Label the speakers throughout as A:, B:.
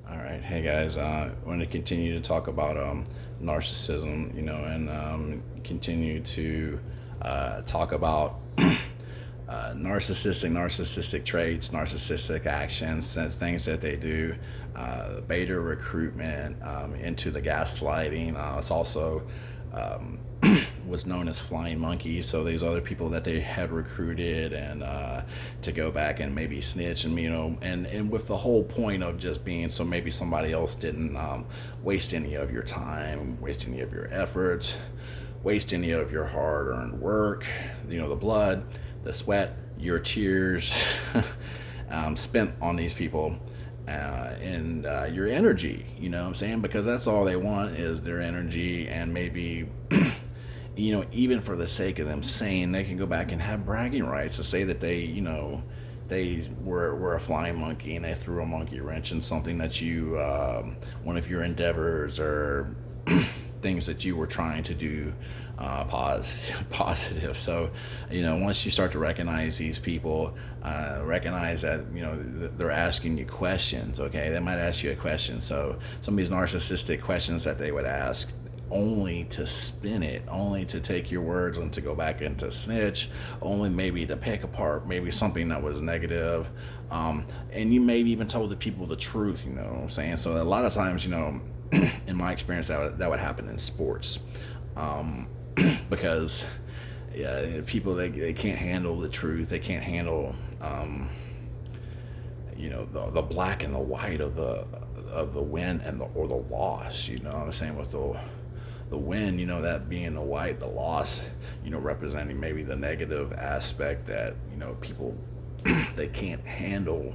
A: All right, hey guys. I want to continue to talk about narcissism, and continue to talk about narcissistic traits, narcissistic actions, and things that they do, beta recruitment, into the gaslighting. It's also um, was known as flying monkeys. So these other people that they had recruited and to go back and maybe snitch, and and with the whole point of just being so maybe somebody else didn't waste any of your time, waste any of your efforts, waste any of your hard-earned work, the blood, the sweat, your tears, spent on these people, and your energy. You know what I'm saying? Because that's all they want is their energy, and maybe even for the sake of them saying, they can go back and have bragging rights to say that they were a flying monkey and they threw a monkey wrench in something that one of your endeavors or things that you were trying to do positive. So, once you start to recognize these people, recognize that they're asking you questions. Okay, they might ask you a question. So some of these narcissistic questions that they would ask, only to spin it, only to take your words and to go back and to snitch, only maybe to pick apart maybe something that was negative. And you may even told the people the truth, you know what I'm saying? So a lot of times, in my experience, that would happen in sports. Um, because people, they can't handle the truth, they can't handle the black and the white of the win and the loss. You know what I'm saying? With the win, that being the white, the loss, representing maybe the negative aspect that people they can't handle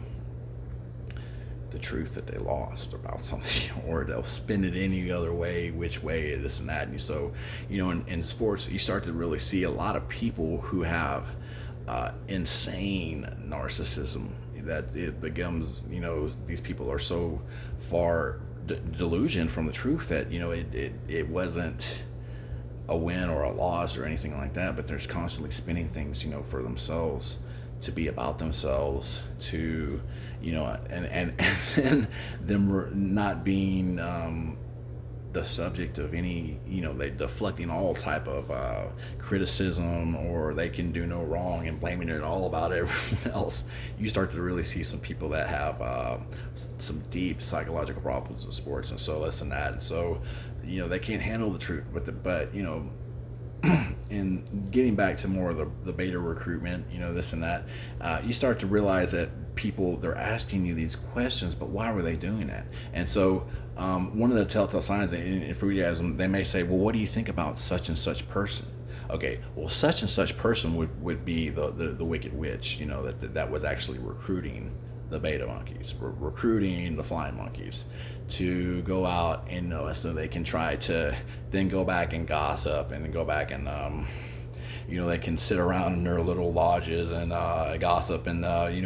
A: the truth that they lost about something, or they'll spin it any other way, which way, this and that. And so, in sports, you start to really see a lot of people who have insane narcissism, that it becomes, these people are so far delusion from the truth that it wasn't a win or a loss or anything like that, but they're constantly spinning things, for themselves, to be about themselves, to and them not being the subject of any, they deflecting all type of criticism, or they can do no wrong and blaming it all about everyone else. You start to really see some people that have some deep psychological problems in sports, and so this and that, and so they can't handle the truth. But and getting back to more of the beta recruitment, this and that, you start to realize that people, they're asking you these questions, but why were they doing that? And so one of the telltale signs in fruitism, they may say, well, what do you think about such and such person? Okay, well, such and such person would be the wicked witch, that was actually recruiting the beta monkeys, recruiting the flying monkeys to go out and so they can try to then go back and gossip, and then go back and they can sit around in their little lodges and gossip, and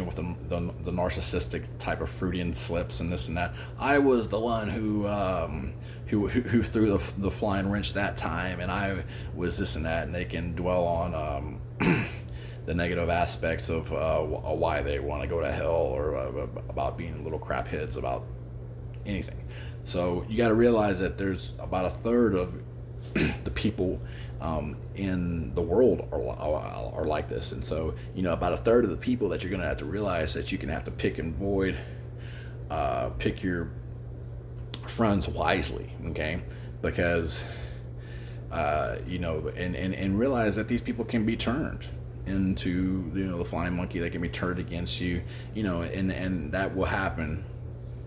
A: with the narcissistic type of Freudian slips and this and that. I was the one who threw the flying wrench that time, and I was this and that, and they can dwell on the negative aspects of why they want to go to hell, or about being little crap heads about anything. So you got to realize that there's about a third of the people in the world are like this. And so about a third of the people that you're going to have to realize that you can have to pick and void, pick your friends wisely, okay? Because and realize that these people can be turned into the flying monkey. They can be turned against you, and that will happen.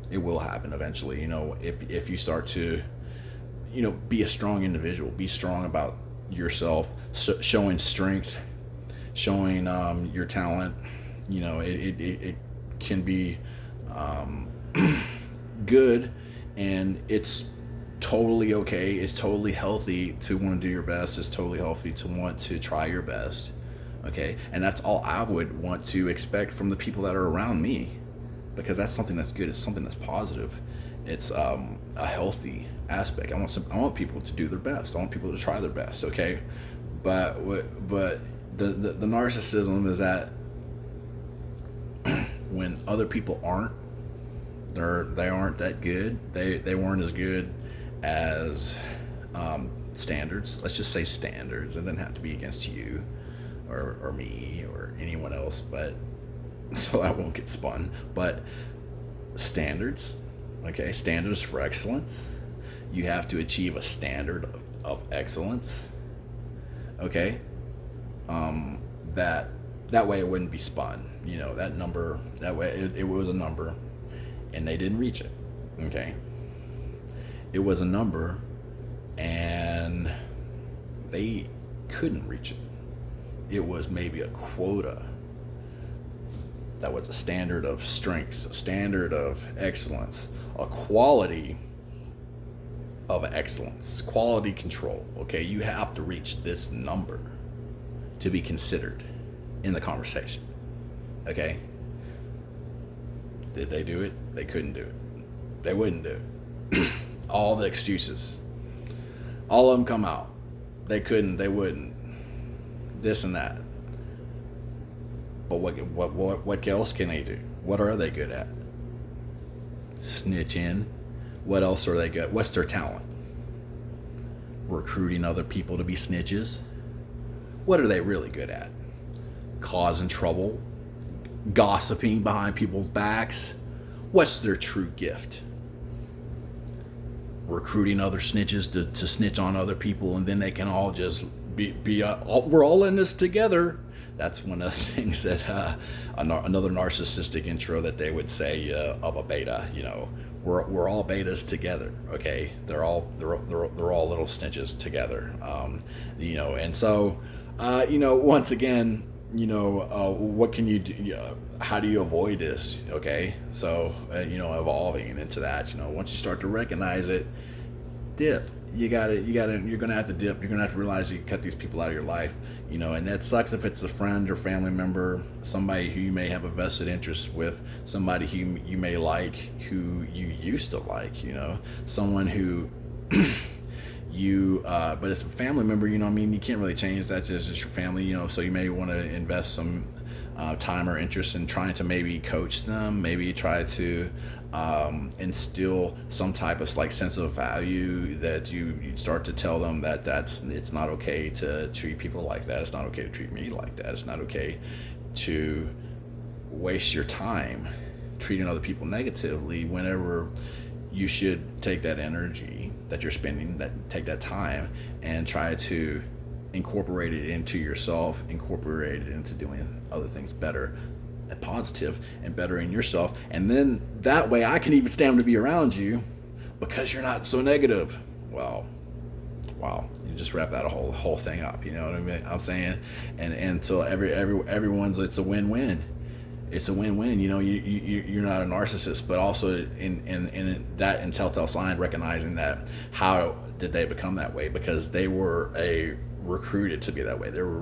A: It will happen eventually, if you start to be a strong individual, be strong about yourself, showing strength, showing your talent. It can be good, and it's totally okay. It's totally healthy to want to do your best. It's totally healthy to want to try your best. Okay, and that's all I would want to expect from the people that are around me, because that's something that's good. It's something that's positive. It's a healthy aspect. I want people to do their best. I want people to try their best. Okay, but the narcissism is that when other people aren't, They aren't that good. They weren't as good as standards. Let's just say standards. It doesn't have to be against you or me or anyone else, but so I won't get spun. But standards, okay, standards for excellence. You have to achieve a standard of excellence, okay. That way it wouldn't be spun. That number. That way it was a number, and they didn't reach it. Okay, it was a number, and they couldn't reach it. It was maybe a quota. That was a standard of strength, a standard of excellence, a quality of excellence, quality control. Okay, you have to reach this number to be considered in the conversation. Okay, did they do it? They couldn't do it. They wouldn't do it. All the excuses, all of them come out. They couldn't, they wouldn't, this and that. But what else can they do? What are they good at? Snitching. What else are they good? What's their talent? Recruiting other people to be snitches. What are they really good at? Causing trouble, gossiping behind people's backs. What's their true gift? Recruiting other snitches to snitch on other people, and then they can all just we're all in this together. That's one of the things that another narcissistic intro that they would say of a beta. We're all betas together. Okay, they're all little snitches together. And so once again, what can you do? How do you avoid this? Okay, so evolving into that. Once you start to recognize it, dip. You're gonna have to dip. You're gonna have to realize you cut these people out of your life. And that sucks if it's a friend or family member, somebody who you may have a vested interest with, somebody who you may like, who you used to like. Someone who but it's a family member. You can't really change that. It's just your family. So you may want to invest some time or interest in trying to maybe coach them, maybe try to instill some type of sense of value, that you start to tell them that it's not okay to treat people like that. It's not okay to treat me like that. It's not okay to waste your time treating other people negatively, whenever you should take that energy that you're spending, take that time, and try to incorporate it into yourself, incorporate it into doing other things better and positive and bettering yourself. And then that way I can even stand to be around you because you're not so negative. Wow, you just wrap that whole thing up. You know what I mean? I'm saying, and so everyone's, it's a win-win. It's a win-win. You're not a narcissist, but also in that telltale sign, recognizing that, how did they become that way? Because they were recruited to be that way. They were